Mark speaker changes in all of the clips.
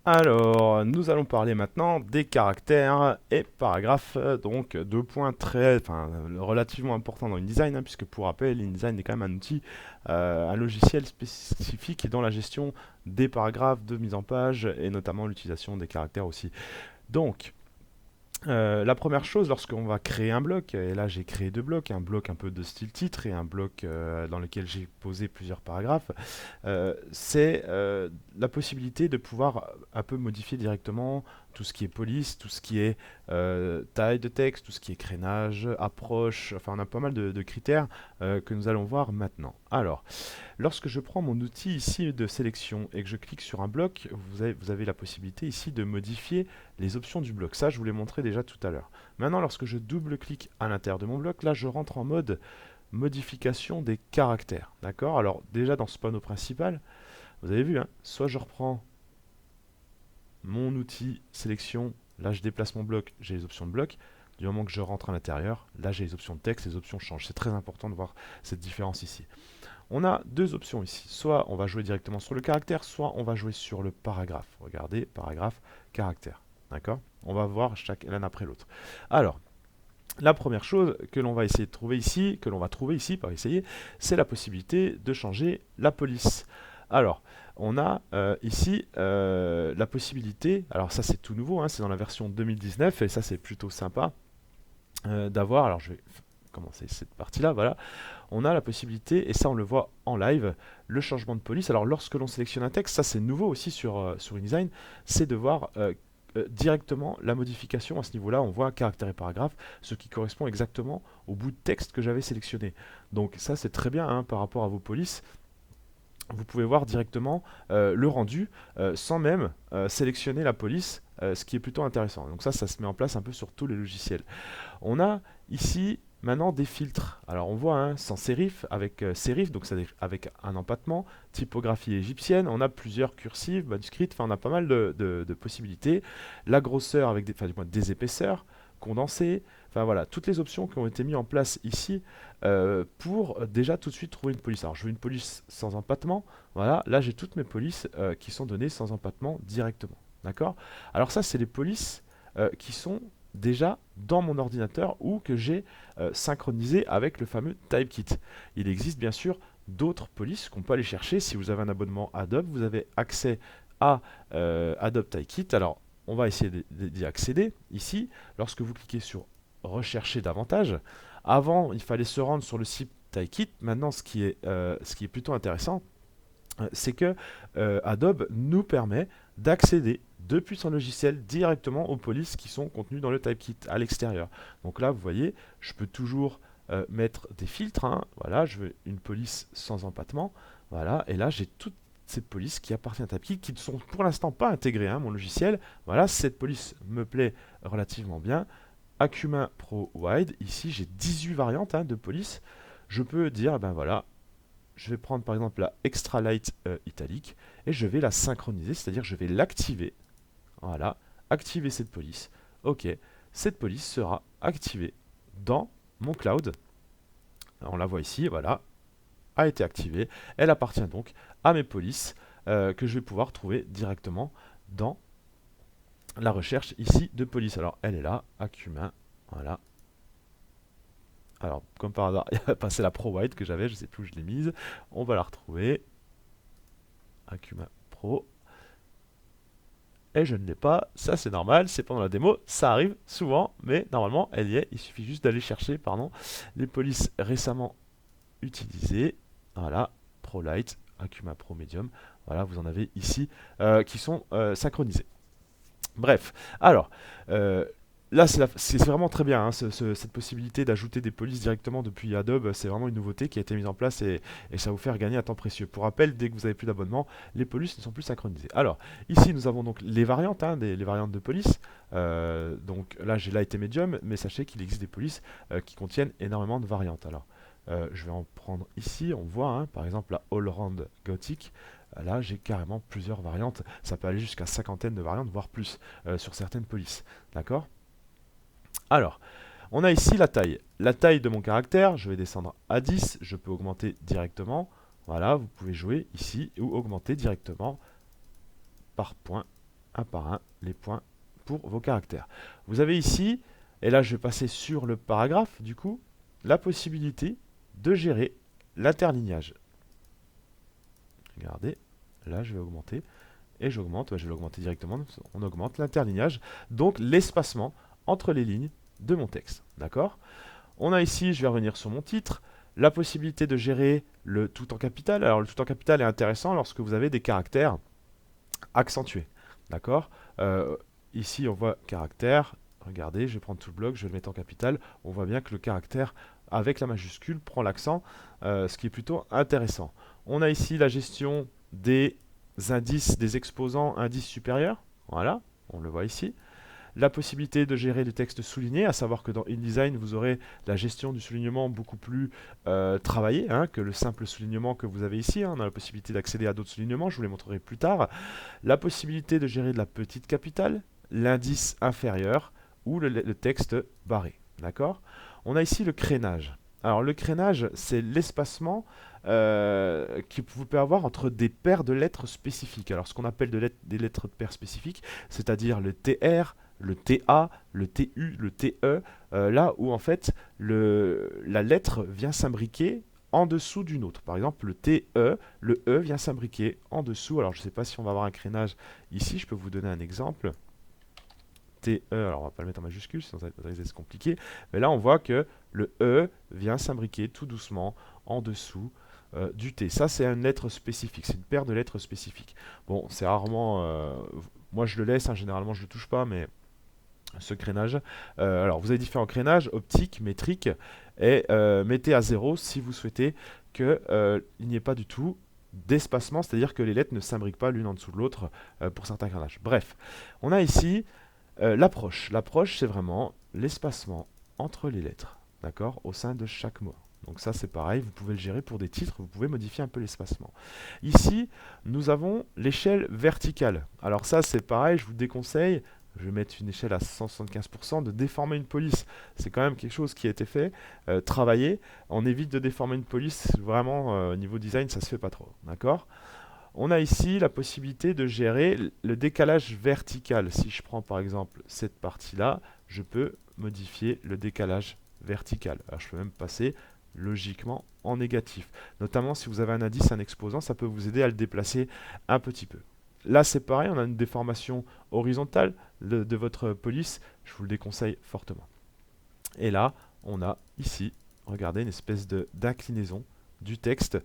Speaker 1: Alors, nous allons parler maintenant des caractères et paragraphes, donc deux points relativement importants dans InDesign, hein, puisque pour rappel, InDesign est quand même un outil, un logiciel spécifique dans la gestion des paragraphes, de mise en page, et notamment l'utilisation des caractères aussi. Donc, la première chose, lorsqu'on va créer un bloc, et là j'ai créé deux blocs, un bloc un peu de style titre et un bloc dans lequel j'ai posé plusieurs paragraphes, c'est la possibilité de pouvoir un peu modifier directement tout ce qui est police, tout ce qui est taille de texte, tout ce qui est crénage, approche, enfin on a pas mal de critères que nous allons voir maintenant. Alors, lorsque je prends mon outil ici de sélection et que je clique sur un bloc, vous avez la possibilité ici de modifier les options du bloc. Ça, je vous l'ai montré déjà tout à l'heure. Maintenant, lorsque je double-clique à l'intérieur de mon bloc, là, je rentre en mode modification des caractères. D'accord? Alors, déjà dans ce panneau principal, vous avez vu, hein, soit je reprends mon outil sélection, là, je déplace mon bloc, j'ai les options de bloc. Du moment que je rentre à l'intérieur, là, j'ai les options de texte, les options changent. C'est très important de voir cette différence ici. On a deux options ici. Soit on va jouer directement sur le caractère, soit on va jouer sur le paragraphe. Regardez, paragraphe, caractère. D'accord? On va voir l'un après l'autre. Alors, la première chose que l'on va essayer de trouver ici, que l'on va trouver ici, pas essayer, c'est la possibilité de changer la police. Alors, on a ici la possibilité, alors ça c'est tout nouveau, hein, c'est dans la version 2019 et ça c'est plutôt sympa d'avoir, alors je vais commencer cette partie-là, voilà, on a la possibilité, et ça on le voit en live, le changement de police. Alors lorsque l'on sélectionne un texte, ça c'est nouveau aussi sur InDesign, c'est de voir directement la modification à ce niveau-là. On voit caractère et paragraphe, ce qui correspond exactement au bout de texte que j'avais sélectionné. Donc ça c'est très bien hein, par rapport à vos polices. Vous pouvez voir directement le rendu sans même sélectionner la police, ce qui est plutôt intéressant. Donc ça se met en place un peu sur tous les logiciels. On a ici maintenant des filtres. Alors on voit hein, sans sérif, avec sérif, donc c'est avec un empattement, typographie égyptienne, on a plusieurs cursives, manuscrites, enfin on a pas mal de possibilités. La grosseur avec des épaisseurs, condensées, enfin voilà, toutes les options qui ont été mises en place ici pour déjà tout de suite trouver une police. Alors je veux une police sans empattement, voilà, là j'ai toutes mes polices qui sont données sans empattement directement. D'accord? Alors ça c'est les polices qui sont déjà dans mon ordinateur ou que j'ai synchronisé avec le fameux TypeKit. Il existe bien sûr d'autres polices qu'on peut aller chercher. Si vous avez un abonnement Adobe, vous avez accès à Adobe TypeKit. Alors, on va essayer d'y accéder ici. Lorsque vous cliquez sur Rechercher davantage, avant, il fallait se rendre sur le site TypeKit. Maintenant, ce qui est plutôt intéressant, c'est que Adobe nous permet d'accéder depuis son logiciel directement aux polices qui sont contenues dans le TypeKit à l'extérieur. Donc là, vous voyez, je peux toujours mettre des filtres. Hein. Voilà, je veux une police sans empattement. Voilà, et là, j'ai toutes ces polices qui appartiennent à TypeKit qui ne sont pour l'instant pas intégrées à mon logiciel. Voilà, cette police me plaît relativement bien. Acumain Pro Wide, ici j'ai 18 variantes hein, de police. Je peux dire, ben voilà, je vais prendre par exemple la Extra Light Italique et je vais la synchroniser, c'est-à-dire je vais l'activer. Voilà, activer cette police. Ok, cette police sera activée dans mon cloud. On la voit ici, voilà, a été activée. Elle appartient donc à mes polices que je vais pouvoir trouver directement dans la recherche ici de police. Alors elle est là, Acumain, voilà. Alors comme par hasard, c'est la Pro White que j'avais, je ne sais plus où je l'ai mise. On va la retrouver. Acumain Pro. Et je ne l'ai pas, ça c'est normal, c'est pendant la démo, ça arrive souvent, mais normalement elle y est, il suffit juste d'aller chercher les polices récemment utilisées, voilà, ProLight, Acuma Pro Medium, voilà, vous en avez ici qui sont synchronisées. Bref, alors, là c'est vraiment très bien, hein, cette possibilité d'ajouter des polices directement depuis Adobe, c'est vraiment une nouveauté qui a été mise en place et ça va vous faire gagner un temps précieux. Pour rappel, dès que vous avez plus d'abonnement, les polices ne sont plus synchronisées. Alors, ici nous avons donc les variantes, hein, les variantes de police. Donc là j'ai Light et Medium, mais sachez qu'il existe des polices qui contiennent énormément de variantes. Alors, je vais en prendre ici, on voit hein, par exemple la All Round Gothic. Là, j'ai carrément plusieurs variantes. Ça peut aller jusqu'à cinquantaine de variantes, voire plus, sur certaines polices. D'accord? Alors, on a ici la taille. La taille de mon caractère, je vais descendre à 10. Je peux augmenter directement. Voilà, vous pouvez jouer ici ou augmenter directement par point. un par un les points pour vos caractères. Vous avez ici, et là je vais passer sur le paragraphe, du coup, la possibilité de gérer l'interlignage. Regardez, là je vais augmenter, et j'augmente, je vais l'augmenter directement, on augmente l'interlignage, donc l'espacement entre les lignes de mon texte. D'accord? On a ici, je vais revenir sur mon titre, la possibilité de gérer le tout en capital. Alors le tout en capital est intéressant lorsque vous avez des caractères accentués. D'accord? Ici on voit caractère, regardez, je vais prendre tout le bloc, je vais le mettre en capital. On voit bien que le caractère avec la majuscule prend l'accent, ce qui est plutôt intéressant. On a ici la gestion des indices, des exposants indices supérieurs. Voilà, on le voit ici. La possibilité de gérer les textes soulignés, à savoir que dans InDesign, vous aurez la gestion du soulignement beaucoup plus travaillée que le simple soulignement que vous avez ici. On a la possibilité d'accéder à d'autres soulignements, je vous les montrerai plus tard. La possibilité de gérer de la petite capitale, l'indice inférieur ou le texte barré. D'accord? On a ici le crénage. Alors le crénage, c'est l'espacement que vous pouvez avoir entre des paires de lettres spécifiques. Alors ce qu'on appelle des lettres de paires spécifiques, c'est-à-dire le TR, le TA, le TU, le TE, là où en fait la lettre vient s'imbriquer en dessous d'une autre. Par exemple, le TE, le E vient s'imbriquer en dessous. Alors je ne sais pas si on va avoir un crénage ici, je peux vous donner un exemple. TE, alors on va pas le mettre en majuscule, sinon ça va être compliqué. Mais là on voit que le E vient s'imbriquer tout doucement en dessous du T. Ça c'est une lettre spécifique, c'est une paire de lettres spécifiques. Bon, c'est rarement... moi je le laisse, généralement je le touche pas, mais ce crénage. Alors vous avez différents crénages, optique, métrique, et mettez à 0 si vous souhaitez qu'il n'y ait pas du tout d'espacement, c'est-à-dire que les lettres ne s'imbriquent pas l'une en dessous de l'autre pour certains crénages. Bref, on a ici l'approche. L'approche, c'est vraiment l'espacement entre les lettres, d'accord, au sein de chaque mot. Donc ça, c'est pareil, vous pouvez le gérer pour des titres, vous pouvez modifier un peu l'espacement. Ici, nous avons l'échelle verticale. Alors ça, c'est pareil, je vous déconseille, je vais mettre une échelle à 175%, de déformer une police. C'est quand même quelque chose qui a été fait, travaillé. On évite de déformer une police, vraiment, au niveau design, ça se fait pas trop, d'accord? On a ici la possibilité de gérer le décalage vertical. Si je prends par exemple cette partie-là, je peux modifier le décalage vertical. Alors je peux même passer logiquement en négatif. Notamment si vous avez un indice, un exposant, ça peut vous aider à le déplacer un petit peu. Là c'est pareil, on a une déformation horizontale de votre police, je vous le déconseille fortement. Et là, on a ici, regardez, une espèce d'inclinaison du texte.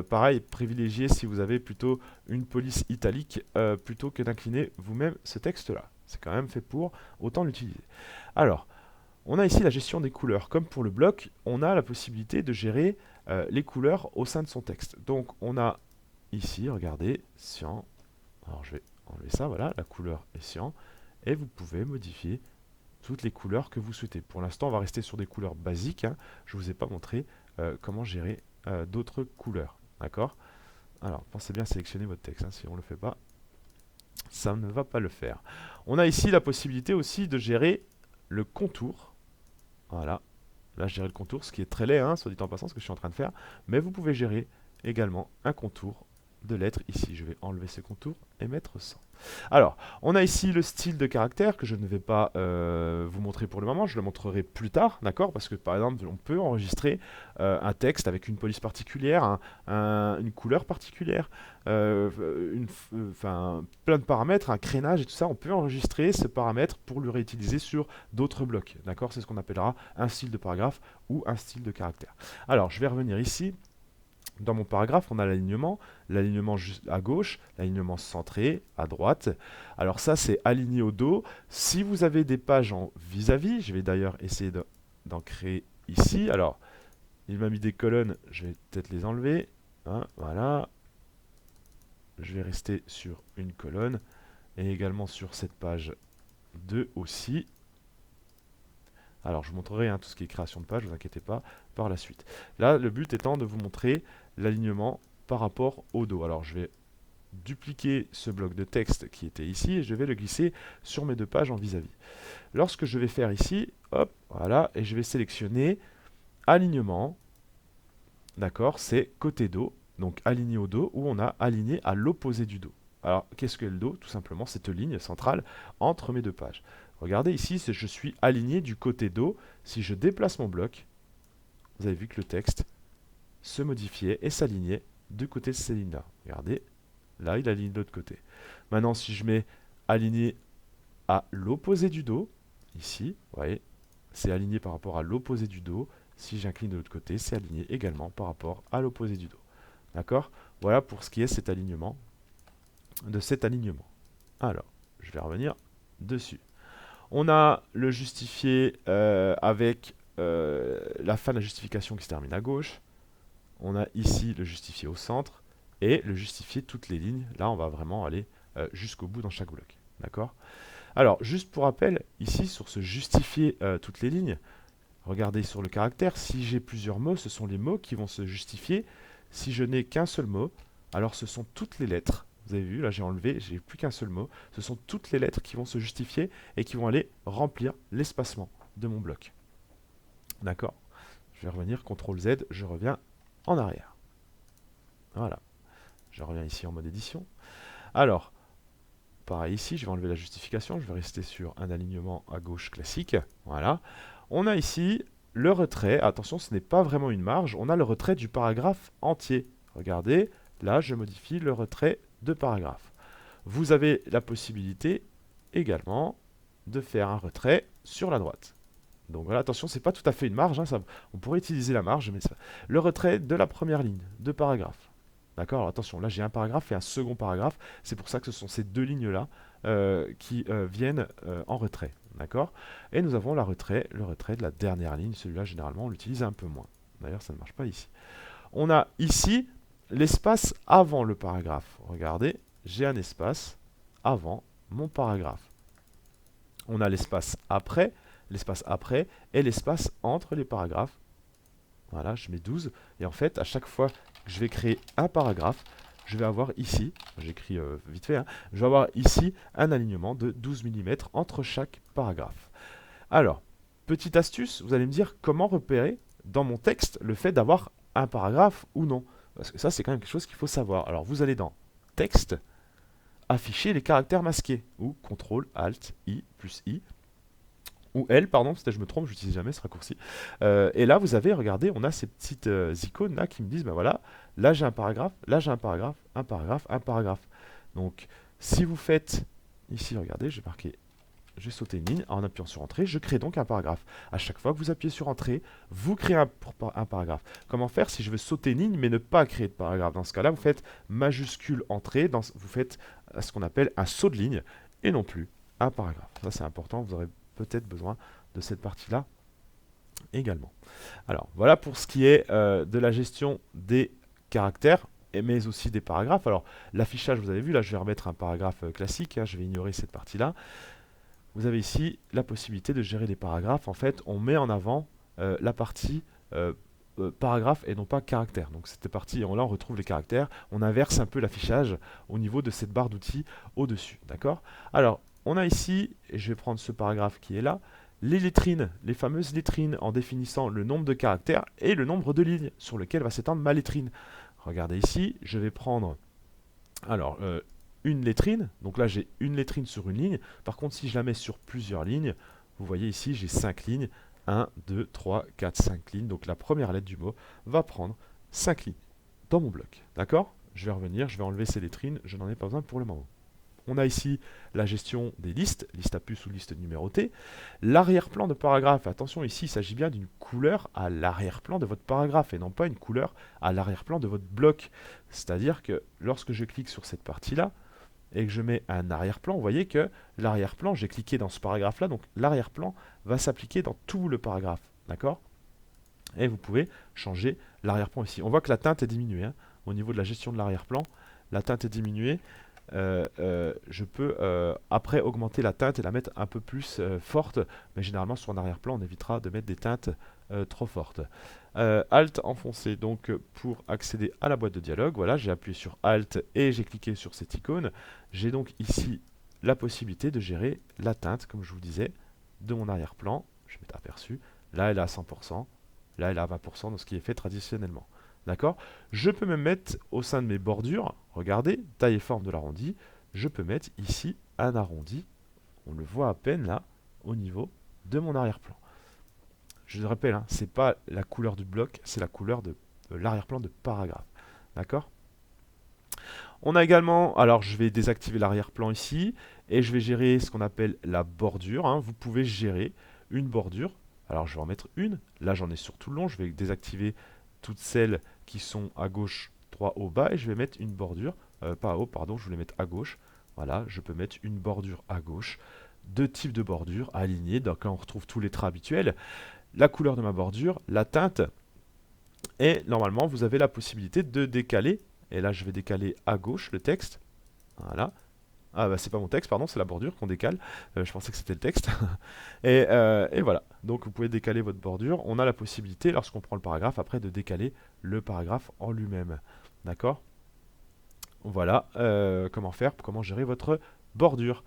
Speaker 1: Pareil, privilégiez si vous avez plutôt une police italique plutôt que d'incliner vous-même ce texte-là. C'est quand même fait pour, autant l'utiliser. Alors, on a ici la gestion des couleurs. Comme pour le bloc, on a la possibilité de gérer les couleurs au sein de son texte. Donc, on a ici, regardez, cyan. Alors, je vais enlever ça, voilà, la couleur est cyan. Et vous pouvez modifier toutes les couleurs que vous souhaitez. Pour l'instant, on va rester sur des couleurs basiques. Je ne vous ai pas montré comment gérer d'autres couleurs. D'accord? Alors, pensez bien à sélectionner votre texte. Si on ne le fait pas, ça ne va pas le faire. On a ici la possibilité aussi de gérer le contour. Voilà. Là, je gérer le contour, ce qui est très laid, soit dit en passant, ce que je suis en train de faire. Mais vous pouvez gérer également un contour de lettres. Ici, je vais enlever ce contour et mettre 100. Alors, on a ici le style de caractère que je ne vais pas vous montrer pour le moment, je le montrerai plus tard, d'accord? Parce que par exemple, on peut enregistrer un texte avec une police particulière, une couleur particulière, plein de paramètres, un crénage et tout ça. On peut enregistrer ce paramètre pour le réutiliser sur d'autres blocs, d'accord? C'est ce qu'on appellera un style de paragraphe ou un style de caractère. Alors, je vais revenir ici. Dans mon paragraphe, on a l'alignement à gauche, l'alignement centré à droite. Alors ça, c'est aligné au dos. Si vous avez des pages en vis-à-vis, je vais d'ailleurs essayer d'en créer ici. Alors, il m'a mis des colonnes, je vais peut-être les enlever. Voilà. Je vais rester sur une colonne et également sur cette page 2 aussi. Alors, je vous montrerai tout ce qui est création de page, ne vous inquiétez pas, par la suite. Là, le but étant de vous montrer l'alignement par rapport au dos. Alors, je vais dupliquer ce bloc de texte qui était ici et je vais le glisser sur mes deux pages en vis-à-vis. Lorsque je vais faire ici, hop, voilà, et je vais sélectionner alignement, d'accord, c'est côté dos, donc aligné au dos, où on a aligné à l'opposé du dos. Alors, qu'est-ce que le dos? Tout simplement, cette ligne centrale entre mes deux pages. Regardez ici, je suis aligné du côté dos. Si je déplace mon bloc, vous avez vu que le texte se modifiait et s'alignait du côté de ces lignes-là. Regardez, là, il aligne de l'autre côté. Maintenant, si je mets aligné à l'opposé du dos, ici, vous voyez, c'est aligné par rapport à l'opposé du dos. Si j'incline de l'autre côté, c'est aligné également par rapport à l'opposé du dos. D'accord? Voilà pour ce qui est cet alignement, de cet alignement. Alors, je vais revenir dessus. On a le justifié avec la fin de la justification qui se termine à gauche. On a ici le justifié au centre et le justifié toutes les lignes. Là, on va vraiment aller jusqu'au bout dans chaque bloc. D'accord? Alors, juste pour rappel, ici, sur ce justifier toutes les lignes, regardez sur le caractère, si j'ai plusieurs mots, ce sont les mots qui vont se justifier. Si je n'ai qu'un seul mot, alors ce sont toutes les lettres. Vous avez vu, là j'ai enlevé, j'ai plus qu'un seul mot. Ce sont toutes les lettres qui vont se justifier et qui vont aller remplir l'espacement de mon bloc. D'accord? Je vais revenir, CTRL Z, je reviens en arrière. Voilà. Je reviens ici en mode édition. Alors, pareil ici, je vais enlever la justification, je vais rester sur un alignement à gauche classique. Voilà. On a ici le retrait. Attention, ce n'est pas vraiment une marge, on a le retrait du paragraphe entier. Regardez, là je modifie le retrait de paragraphe. Vous avez la possibilité également de faire un retrait sur la droite. Donc voilà, attention, c'est pas tout à fait une marge, hein, on pourrait utiliser la marge, mais le retrait de la première ligne de paragraphe. D'accord? Alors attention, là j'ai un paragraphe et un second paragraphe, c'est pour ça que ce sont ces deux lignes-là qui viennent en retrait. D'accord? Et nous avons le retrait de la dernière ligne, celui-là généralement on l'utilise un peu moins. D'ailleurs ça ne marche pas ici. On a ici l'espace avant le paragraphe. Regardez, j'ai un espace avant mon paragraphe. On a l'espace après et l'espace entre les paragraphes. Voilà, je mets 12. Et en fait, à chaque fois que je vais créer un paragraphe, je vais avoir ici, j'écris vite fait, hein, je vais avoir ici un alignement de 12 mm entre chaque paragraphe. Alors, petite astuce, vous allez me dire comment repérer dans mon texte le fait d'avoir un paragraphe ou non. Parce que ça, c'est quand même quelque chose qu'il faut savoir. Alors, vous allez dans Texte, afficher les caractères masqués, ou CTRL, ALT, I, plus I, ou L, pardon, je me trompe, je n'utilise jamais ce raccourci. Et là, vous avez, regardez, on a ces petites icônes là qui me disent, ben voilà, là j'ai un paragraphe, là j'ai un paragraphe, un paragraphe, un paragraphe. Donc, si vous faites, ici, regardez, je vais sauter une ligne, en appuyant sur Entrée, je crée donc un paragraphe. À chaque fois que vous appuyez sur Entrée, vous créez un paragraphe. Comment faire si je veux sauter une ligne mais ne pas créer de paragraphe? Dans ce cas-là, vous faites majuscule Entrée, vous faites ce qu'on appelle un saut de ligne, et non plus un paragraphe. Ça c'est important, vous aurez peut-être besoin de cette partie-là également. Alors, voilà pour ce qui est de la gestion des caractères, mais aussi des paragraphes. Alors, l'affichage, vous avez vu, là je vais remettre un paragraphe classique, hein, je vais ignorer cette partie-là. Vous avez ici la possibilité de gérer les paragraphes. En fait, on met en avant la partie paragraphe et non pas caractère. Donc cette partie, là on retrouve les caractères. On inverse un peu l'affichage au niveau de cette barre d'outils au-dessus. D'accord? Alors, on a ici, et je vais prendre ce paragraphe qui est là, les lettrines, les fameuses lettrines en définissant le nombre de caractères et le nombre de lignes sur lequel va s'étendre ma lettrine. Regardez ici, je vais prendre alors une lettrine, donc là j'ai une lettrine sur une ligne. Par contre, si je la mets sur plusieurs lignes, vous voyez ici j'ai 5 lignes, 1, 2, 3, 4, 5 lignes, donc la première lettre du mot va prendre 5 lignes dans mon bloc. D'accord? Je vais revenir, je vais enlever ces lettrines, je n'en ai pas besoin pour le moment. On a ici la gestion des listes, liste à puce ou liste numérotée. L'arrière-plan de paragraphe, attention ici il s'agit bien d'une couleur à l'arrière-plan de votre paragraphe et non pas une couleur à l'arrière-plan de votre bloc. C'est-à-dire que lorsque je clique sur cette partie-là et que je mets un arrière-plan, vous voyez que l'arrière-plan, j'ai cliqué dans ce paragraphe-là, donc l'arrière-plan va s'appliquer dans tout le paragraphe. D'accord? Et vous pouvez changer l'arrière-plan ici. On voit que la teinte est diminuée. Hein. Au niveau de la gestion de l'arrière-plan, la teinte est diminuée. Je peux après augmenter la teinte et la mettre un peu plus forte, mais généralement sur un arrière-plan on évitera de mettre des teintes trop fortes. Alt enfoncé donc pour accéder à la boîte de dialogue. Voilà, j'ai appuyé sur Alt et j'ai cliqué sur cette icône. J'ai donc ici la possibilité de gérer la teinte, comme je vous disais, de mon arrière-plan. Je vais aperçu. Là elle est à 100%, là elle est à 20% dans ce qui est fait traditionnellement. D'accord? Je peux me mettre au sein de mes bordures, regardez, taille et forme de l'arrondi, je peux mettre ici un arrondi. On le voit à peine là, au niveau de mon arrière-plan. Je le rappelle, hein, c'est pas la couleur du bloc, c'est la couleur de l'arrière-plan de paragraphe. D'accord? On a également, alors je vais désactiver l'arrière-plan ici, et je vais gérer ce qu'on appelle la bordure, hein. Vous pouvez gérer une bordure. Alors je vais en mettre une, là j'en ai sur tout le long, je vais désactiver toutes celles qui sont à gauche, 3 au bas, et je vais mettre une bordure, pas à haut, pardon, je voulais mettre à gauche. Voilà, je peux mettre une bordure à gauche, deux types de bordures alignées, donc là on retrouve tous les traits habituels, la couleur de ma bordure, la teinte, et normalement vous avez la possibilité de décaler, et là je vais décaler à gauche le texte, voilà. Ah bah c'est pas mon texte, pardon, c'est la bordure qu'on décale. Je pensais que c'était le texte. Et voilà, donc vous pouvez décaler votre bordure. On a la possibilité, lorsqu'on prend le paragraphe, après de décaler le paragraphe en lui-même. D'accord? Voilà comment faire, comment gérer votre bordure.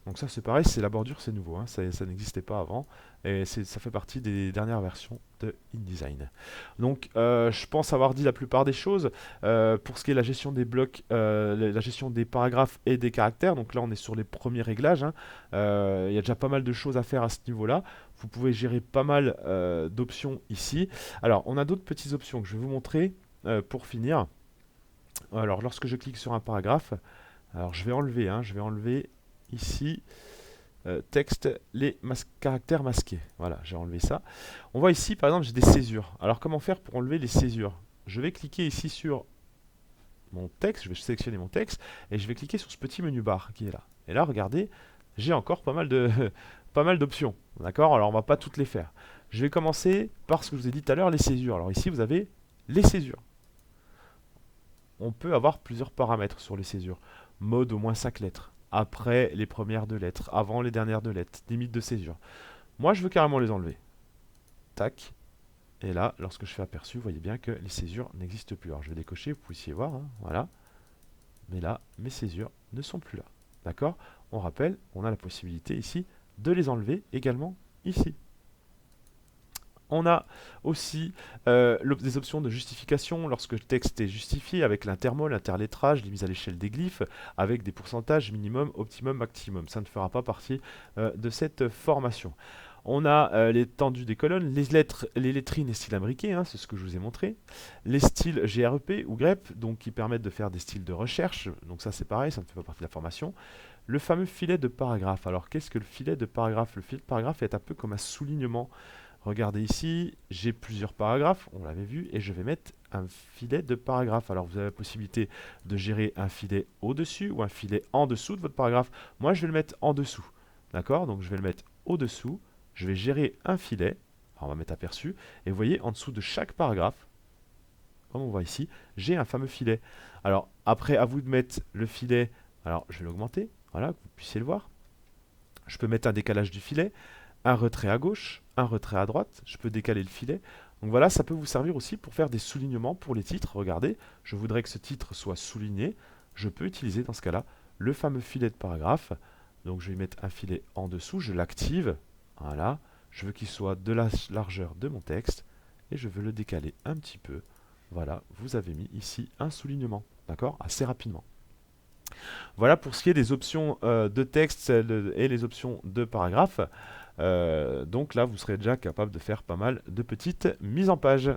Speaker 1: Donc ça c'est pareil, c'est la bordure, c'est nouveau, hein, ça n'existait pas avant, et ça fait partie des dernières versions de InDesign. Donc je pense avoir dit la plupart des choses. Pour ce qui est la gestion des blocs, la gestion des paragraphes et des caractères, donc là on est sur les premiers réglages, hein. Il y a déjà pas mal de choses à faire à ce niveau-là. Vous pouvez gérer pas mal d'options ici. Alors on a d'autres petites options que je vais vous montrer pour finir. Alors lorsque je clique sur un paragraphe, alors je vais enlever, hein, ici texte, les caractères masqués. Voilà, j'ai enlevé ça. On voit ici, par exemple, j'ai des césures. Alors, comment faire pour enlever les césures? Je vais cliquer ici sur mon texte, je vais sélectionner mon texte, et je vais cliquer sur ce petit menu bar qui est là. Et là, regardez, j'ai encore pas mal de pas mal d'options. D'accord? Alors, on va pas toutes les faire. Je vais commencer par ce que je vous ai dit tout à l'heure, les césures. Alors ici, vous avez les césures. On peut avoir plusieurs paramètres sur les césures. Mode au moins 5 lettres. Après les premières 2 lettres, avant les dernières 2 lettres, limite de césure. Moi, je veux carrément les enlever. Tac. Et là, lorsque je fais aperçu, vous voyez bien que les césures n'existent plus. Alors, je vais décocher, vous pouvez y voir, hein, voilà. Mais là, mes césures ne sont plus là. D'accord? On rappelle, on a la possibilité ici de les enlever également ici. On a aussi des options de justification lorsque le texte est justifié avec l'intermol, l'interlettrage, les mises à l'échelle des glyphes, avec des pourcentages minimum, optimum, maximum. Ça ne fera pas partie de cette formation. On a l'étendue des colonnes, les lettres, les lettrines et styles imbriqués, hein, c'est ce que je vous ai montré. Les styles GREP ou GREP, donc qui permettent de faire des styles de recherche. Donc ça c'est pareil, ça ne fait pas partie de la formation. Le fameux filet de paragraphe. Alors qu'est-ce que le filet de paragraphe? Le filet de paragraphe est un peu comme un soulignement. Regardez ici, j'ai plusieurs paragraphes, on l'avait vu, et je vais mettre un filet de paragraphe. Alors vous avez la possibilité de gérer un filet au-dessus ou un filet en dessous de votre paragraphe. Moi je vais le mettre en dessous. D'accord? Donc je vais le mettre au-dessous, je vais gérer un filet, alors on va mettre aperçu, et vous voyez en dessous de chaque paragraphe, comme on voit ici, j'ai un fameux filet. Alors après, à vous de mettre le filet, alors je vais l'augmenter, voilà, que vous puissiez le voir. Je peux mettre un décalage du filet, un retrait à gauche, un retrait à droite, je peux décaler le filet. Donc voilà, ça peut vous servir aussi pour faire des soulignements pour les titres. Regardez, je voudrais que ce titre soit souligné. Je peux utiliser dans ce cas-là le fameux filet de paragraphe. Donc je vais mettre un filet en dessous, je l'active. Voilà, je veux qu'il soit de la largeur de mon texte et je veux le décaler un petit peu. Voilà, vous avez mis ici un soulignement, d'accord, assez rapidement. Voilà pour ce qui est des options de texte et les options de paragraphe. Donc là, vous serez déjà capable de faire pas mal de petites mises en page.